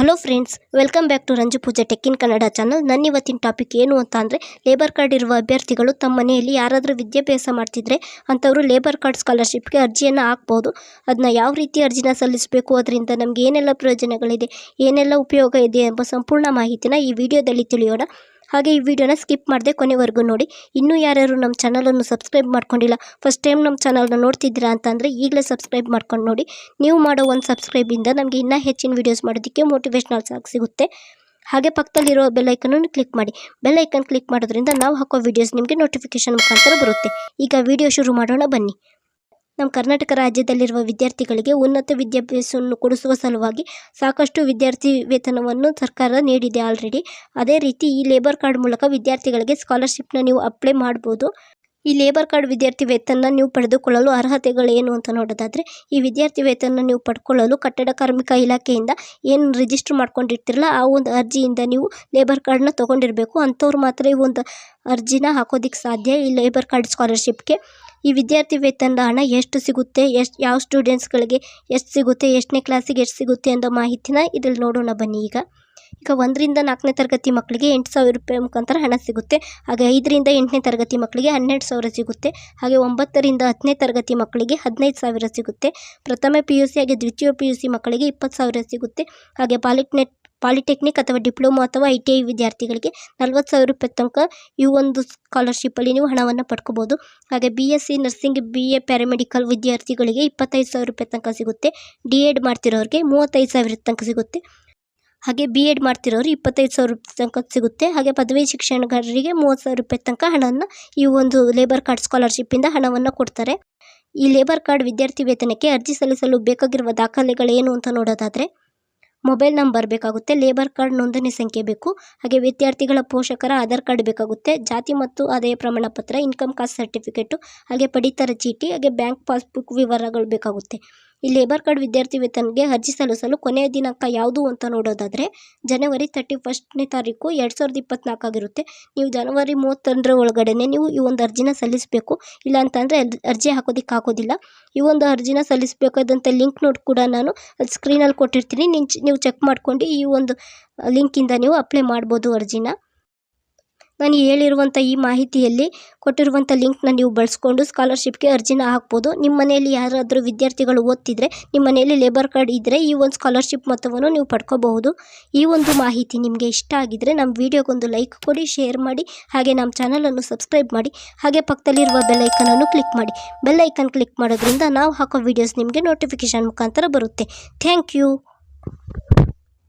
Hello friends, welcome back to Ranju Pooja tech in Kannada channel. ನನ್ನ ಇವತ್ತಿನ topic ಏನು ಅಂತ ಅಂದರೆ, ಲೇಬರ್ ಕಾರ್ಡ್ ಇರುವ ಅಭ್ಯರ್ಥಿಗಳು ತಮ್ಮ ಮನೆಯಲ್ಲಿ ಯಾರಾದರೂ ವಿದ್ಯಾಭ್ಯಾಸ ಮಾಡ್ತಿದ್ರೆ ಅಂಥವರು ಲೇಬರ್ ಕಾರ್ಡ್ ಸ್ಕಾಲರ್ಶಿಪ್ಗೆ ಅರ್ಜಿಯನ್ನು ಹಾಕ್ಬೋದು. ಅದನ್ನ ಯಾವ ರೀತಿ ಅರ್ಜಿನ ಸಲ್ಲಿಸಬೇಕು, ಅದರಿಂದ ನಮಗೆ ಏನೆಲ್ಲ ಪ್ರಯೋಜನಗಳಿದೆ, ಏನೆಲ್ಲ ಉಪಯೋಗ ಇದೆ ಎಂಬ ಸಂಪೂರ್ಣ ಮಾಹಿತಿನ ಈ ವಿಡಿಯೋದಲ್ಲಿ ತಿಳಿಯೋಣ. ಹಾಗೆ ಈ ವಿಡಿಯೋನ ಸ್ಕಿಪ್ ಮಾಡದೆ ಕೊನೆವರೆಗೂ ನೋಡಿ. ಇನ್ನೂ ಯಾರ್ಯಾರು ನಮ್ಮ ಚಾನಲನ್ನು ಸಬ್ಸ್ಕ್ರೈಬ್ ಮಾಡ್ಕೊಂಡಿಲ್ಲ, ಫಸ್ಟ್ ಟೈಮ್ ನಮ್ಮ ಚಾನಲ್ನ ನೋಡ್ತಿದ್ದೀರಾ ಅಂತಂದರೆ ಈಗಲೇ ಸಬ್ಸ್ಕ್ರೈಬ್ ಮಾಡ್ಕೊಂಡು ನೋಡಿ. ನೀವು ಮಾಡೋ ಒಂದು ಸಬ್ಸ್ಕ್ರೈಬಿಂದ ನಮಗೆ ಇನ್ನೂ ಹೆಚ್ಚಿನ ವೀಡಿಯೋಸ್ ಮಾಡೋದಕ್ಕೆ ಮೋಟಿವೇಶ್ನಲ್ಸ್ ಆಗಿ ಸಿಗುತ್ತೆ. ಹಾಗೆ ಪಕ್ಕದಲ್ಲಿರೋ ಬೆಲ್ ಐಕನನ್ನು ಕ್ಲಿಕ್ ಮಾಡಿ. ಬೆಲ್ ಐಕನ್ ಕ್ಲಿಕ್ ಮಾಡೋದ್ರಿಂದ ನಾವು ಹಾಕೋ ವೀಡಿಯೋಸ್ ನಿಮಗೆ ನೋಟಿಫಿಕೇಶನ್ ಮುಖಾಂತರ ಬರುತ್ತೆ. ಈಗ ವಿಡಿಯೋ ಶುರು ಮಾಡೋಣ ಬನ್ನಿ. ನಮ್ಮ ಕರ್ನಾಟಕ ರಾಜ್ಯದಲ್ಲಿರುವ ವಿದ್ಯಾರ್ಥಿಗಳಿಗೆ ಉನ್ನತ ವಿದ್ಯಾಭ್ಯಾಸವನ್ನು ಕೊಡಿಸುವ ಸಲುವಾಗಿ ಸಾಕಷ್ಟು ವಿದ್ಯಾರ್ಥಿ ವೇತನವನ್ನು ಸರ್ಕಾರ ನೀಡಿದೆ ಆಲ್ರೆಡಿ. ಅದೇ ರೀತಿ ಈ ಲೇಬರ್ ಕಾರ್ಡ್ ಮೂಲಕ ವಿದ್ಯಾರ್ಥಿಗಳಿಗೆ ಸ್ಕಾಲರ್ಶಿಪ್ನ ನೀವು ಅಪ್ಲೈ ಮಾಡ್ಬೋದು. ಈ ಲೇಬರ್ ಕಾರ್ಡ್ ವಿದ್ಯಾರ್ಥಿ ವೇತನ ನೀವು ಪಡೆದುಕೊಳ್ಳಲು ಅರ್ಹತೆಗಳು ಏನು ಅಂತ ನೋಡೋದಾದರೆ, ಈ ವಿದ್ಯಾರ್ಥಿ ವೇತನ ನೀವು ಪಡ್ಕೊಳ್ಳಲು ಕಟ್ಟಡ ಕಾರ್ಮಿಕ ಇಲಾಖೆಯಿಂದ ಏನು ರಿಜಿಸ್ಟರ್ ಮಾಡ್ಕೊಂಡಿರ್ತಿರಲ್ಲ ಆ ಒಂದು ಅರ್ಜಿಯಿಂದ ನೀವು ಲೇಬರ್ ಕಾರ್ಡ್ನ ತೊಗೊಂಡಿರಬೇಕು. ಅಂಥವ್ರು ಮಾತ್ರ ಈ ಒಂದು ಅರ್ಜಿನ ಹಾಕೋದಕ್ಕೆ ಸಾಧ್ಯ. ಈ ಲೇಬರ್ ಕಾರ್ಡ್ ಸ್ಕಾಲರ್ಶಿಪ್ಗೆ ಈ ವಿದ್ಯಾರ್ಥಿ ವೇತನದ ಹಣ ಎಷ್ಟು ಸಿಗುತ್ತೆ, ಯಾವ ಸ್ಟೂಡೆಂಟ್ಸ್ಗಳಿಗೆ ಎಷ್ಟು ಸಿಗುತ್ತೆ, ಎಷ್ಟನೇ ಕ್ಲಾಸಿಗೆ ಎಷ್ಟು ಸಿಗುತ್ತೆ ಅನ್ನೋ ಮಾಹಿತಿನ ಇದ್ರಲ್ಲಿ ನೋಡೋಣ ಬನ್ನಿ. ಈಗ 1ರಿಂದ 4ನೇ ತರಗತಿ ಮಕ್ಕಳಿಗೆ 8,000 ರೂಪಾಯಿ ಮುಖಾಂತರ ಹಣ ಸಿಗುತ್ತೆ. ಹಾಗೆ 5ರಿಂದ 8ನೇ ತರಗತಿ ಮಕ್ಕಳಿಗೆ 12,000 ಸಿಗುತ್ತೆ. ಹಾಗೆ 9ರಿಂದ 10ನೇ ತರಗತಿ ಮಕ್ಕಳಿಗೆ 15,000 ಸಿಗುತ್ತೆ. ಪ್ರಥಮ PUC ಹಾಗೆ ದ್ವಿತೀಯ PUC ಮಕ್ಕಳಿಗೆ 20,000 ಸಿಗುತ್ತೆ. ಹಾಗೆ ಪಾಲಿಟೆಕ್ನಿಕ್ ಅಥವಾ ಡಿಪ್ಲೊಮಾ ಅಥವಾ ITI ವಿದ್ಯಾರ್ಥಿಗಳಿಗೆ 40,000 ರೂಪಾಯಿ ತನಕ ಈ ಒಂದು ಸ್ಕಾಲರ್ಶಿಪ್ಪಲ್ಲಿ ನೀವು ಹಣವನ್ನು ಪಡ್ಕೋಬೋದು. ಹಾಗೆ BSc ನರ್ಸಿಂಗ್, BA ಪ್ಯಾರಾಮೆಡಿಕಲ್ ವಿದ್ಯಾರ್ಥಿಗಳಿಗೆ 25,000 ರೂಪಾಯಿ ತನಕ ಸಿಗುತ್ತೆ. DEd ಮಾಡ್ತಿರೋರಿಗೆ 35,000 ತನಕ ಸಿಗುತ್ತೆ. ಹಾಗೆ BEd ಮಾಡ್ತಿರೋರು 25,000 ರೂಪಾಯಿ ತನಕ ಸಿಗುತ್ತೆ. ಹಾಗೆ ಪದವಿ ಶಿಕ್ಷಣಗಾರರಿಗೆ 30,000 ರೂಪಾಯಿ ತನಕ ಹಣವನ್ನು ಈ ಒಂದು ಲೇಬರ್ ಕಾರ್ಡ್ ಸ್ಕಾಲರ್ಶಿಪ್ಪಿಂದ ಹಣವನ್ನು ಕೊಡ್ತಾರೆ. ಈ ಲೇಬರ್ ಕಾರ್ಡ್ ವಿದ್ಯಾರ್ಥಿ ವೇತನಕ್ಕೆ ಅರ್ಜಿ ಸಲ್ಲಿಸಲು ಬೇಕಾಗಿರುವ ದಾಖಲೆಗಳೇನು ಅಂತ ನೋಡೋದಾದರೆ, ಮೊಬೈಲ್ ನಂಬರ್ ಬೇಕಾಗುತ್ತೆ, ಲೇಬರ್ ಕಾರ್ಡ್ ನೋಂದಣಿ ಸಂಖ್ಯೆ ಬೇಕು, ಹಾಗೆ ವಿದ್ಯಾರ್ಥಿಗಳ ಪೋಷಕರ ಆಧಾರ್ ಕಾರ್ಡ್ ಬೇಕಾಗುತ್ತೆ, ಜಾತಿ ಮತ್ತು ಆದಾಯ ಪ್ರಮಾಣ ಪತ್ರ, ಇನ್ಕಮ್ ಕಾಸ್ಟ್ ಸರ್ಟಿಫಿಕೇಟು, ಹಾಗೆ ಪಡಿತರ ಚೀಟಿ, ಹಾಗೆ ಬ್ಯಾಂಕ್ ಪಾಸ್ಬುಕ್ ವಿವರಗಳು ಬೇಕಾಗುತ್ತೆ. ಈ ಲೇಬರ್ ಕಾರ್ಡ್ ವಿದ್ಯಾರ್ಥಿ ವೇತನಕ್ಕೆ ಅರ್ಜಿ ಸಲ್ಲಿಸಲು ಕೊನೆಯ ದಿನಾಂಕ ಯಾವುದು ಅಂತ ನೋಡೋದಾದರೆ, ಜನವರಿ 31ನೇ ತಾರೀಕು 2024 ಆಗಿರುತ್ತೆ. ನೀವು ಜನವರಿ 31ರ ಒಳಗಡೆ ನೀವು ಈ ಒಂದು ಅರ್ಜಿನ ಸಲ್ಲಿಸಬೇಕು. ಇಲ್ಲ ಅಂತಂದರೆ ಅರ್ಜಿ ಹಾಕೋದಕ್ಕೆ ಆಗೋದಿಲ್ಲ. ಈ ಒಂದು ಅರ್ಜಿನ ಸಲ್ಲಿಸಬೇಕಾದಂಥ ಲಿಂಕ್ ನೋಟ್ ಕೂಡ ನಾನು ಅದು ಸ್ಕ್ರೀನಲ್ಲಿ ಕೊಟ್ಟಿರ್ತೀನಿ. ನೀವು ಚೆಕ್ ಮಾಡ್ಕೊಂಡು ಈ ಒಂದು ಲಿಂಕಿಂದ ನೀವು ಅಪ್ಲೈ ಮಾಡ್ಬೋದು ಅರ್ಜಿನ. ನಾನು ಹೇಳಿರುವಂಥ ಈ ಮಾಹಿತಿಯಲ್ಲಿ ಕೊಟ್ಟಿರುವಂಥ ಲಿಂಕ್ನ ನೀವು ಬಳಸ್ಕೊಂಡು ಸ್ಕಾಲರ್ಶಿಪ್ಗೆ ಅರ್ಜಿನ ಹಾಕ್ಬೋದು. ನಿಮ್ಮ ಮನೆಯಲ್ಲಿ ಯಾರಾದರೂ ವಿದ್ಯಾರ್ಥಿಗಳು ಓದ್ತಿದ್ರೆ, ನಿಮ್ಮ ಮನೆಯಲ್ಲಿ ಲೇಬರ್ ಕಾರ್ಡ್ ಇದ್ದರೆ ಈ ಒಂದು ಸ್ಕಾಲರ್ಶಿಪ್ ಮೊತ್ತವನ್ನು ನೀವು ಪಡ್ಕೋಬಹುದು. ಈ ಒಂದು ಮಾಹಿತಿ ನಿಮಗೆ ಇಷ್ಟ ಆಗಿದ್ದರೆ ನಮ್ಮ ವಿಡಿಯೋಗೊಂದು ಲೈಕ್ ಕೊಡಿ, ಶೇರ್ ಮಾಡಿ, ಹಾಗೆ ನಮ್ಮ ಚಾನಲನ್ನು ಸಬ್ಸ್ಕ್ರೈಬ್ ಮಾಡಿ. ಹಾಗೆ ಪಕ್ಕದಲ್ಲಿರುವ ಬೆಲ್ ಐಕನನ್ನು ಕ್ಲಿಕ್ ಮಾಡಿ. ಬೆಲ್ ಐಕನ್ ಕ್ಲಿಕ್ ಮಾಡೋದ್ರಿಂದ ನಾವು ಹಾಕೋ ವೀಡಿಯೋಸ್ ನಿಮಗೆ ನೋಟಿಫಿಕೇಶನ್ ಮುಖಾಂತರ ಬರುತ್ತೆ. Thank you.